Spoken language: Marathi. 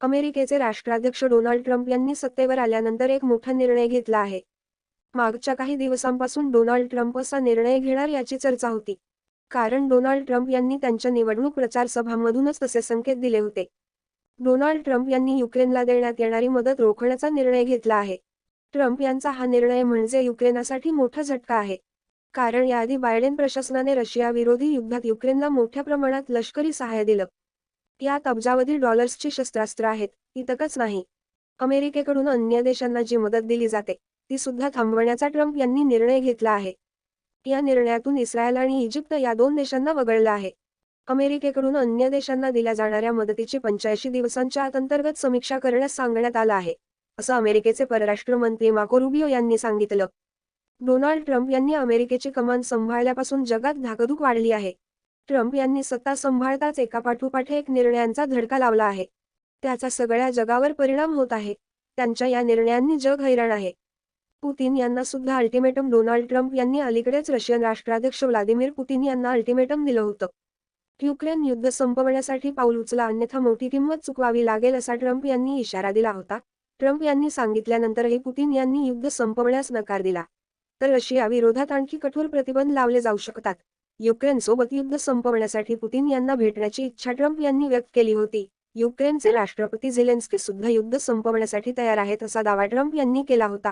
अमेरिकेचे राष्ट्राध्यक्ष डोनाल्ड ट्रम्प यांनी सत्तेवर आल्यानंतर एक मोठा निर्णय घेतला आहे. मागच्या काही दिवसांपासून डोनाल्ड ट्रम्प असा निर्णय घेणार याची चर्चा होती. कारण डोनाल्ड ट्रम्प यांनी त्यांच्या निवडणूक प्रचार सभांमधूनच तसे संकेत दिले होते. डोनाल्ड ट्रम्प यांनी युक्रेनला देण्यात येणारी मदत रोखण्याचा निर्णय घेतला आहे. ट्रम्प यांचा हा निर्णय म्हणजे युक्रेनसाठी मोठा झटका आहे. कारण याआधी बायडेन प्रशासनाने रशियाविरोधी युद्धात युक्रेनला मोठ्या प्रमाणात लष्करी सहाय्य दिलं. यात अब्जावधी डॉलर्सची शस्त्रास्त्र आहेत. इतकंच नाही, अमेरिकेकडून अन्य देशांना जी मदत दिली जाते ती सुद्धा थांबवण्याचा ट्रम्प यांनी निर्णय घेतला आहे. या निर्णयातून इस्रायल आणि इजिप्त या दोन देशांना वगळलं आहे. अमेरिकेकडून अन्य देशांना दिल्या जाणाऱ्या मदतीची 85 दिवसांच्या आत अंतर्गत समीक्षा करण्यास सांगण्यात आलं आहे, असं अमेरिकेचे परराष्ट्र मंत्री मार्को रुबियो यांनी सांगितलं. डोनाल्ड ट्रम्प यांनी अमेरिकेची कमान सांभाळल्यापासून जगात धाकधूक वाढली आहे. ट्रम्प यांनी सत्ता सांभाळताच एकापाठोपाठ एक निर्णयांचा धडका लावला आहे. त्याचा सगळ्या जगावर परिणाम होत आहे. त्यांच्या या निर्णयांनी जग हैराण आहे. पुतीन यांना सुद्धा अल्टिमेटम डोनाल्ड ट्रम्प यांनी अलीकडेच रशियन राष्ट्राध्यक्ष व्लादिमीर पुतीन यांना अल्टिमेटम दिलं होतं. युक्रेन युद्ध संपवण्यासाठी पाऊल उचला अन्यथा मोठी किंमत चुकवावी लागेल असा ट्रम्प यांनी इशारा दिला होता. ट्रम्प यांनी सांगितल्यानंतरही पुतीन यांनी युद्ध संपवण्यास नकार दिला. तर रशियाविरोधात आणखी कठोर प्रतिबंध लावले जाऊ शकतात. युक्रेनसोबत युद्ध संपवण्यासाठी पुतीन यांना भेटण्याची इच्छा ट्रम्प यांनी व्यक्त केली होती. युक्रेनचे राष्ट्रपती झेलेन्स्की सुद्धा युद्ध संपवण्यासाठी तयार आहेत असा दावा ट्रम्प यांनी केला होता.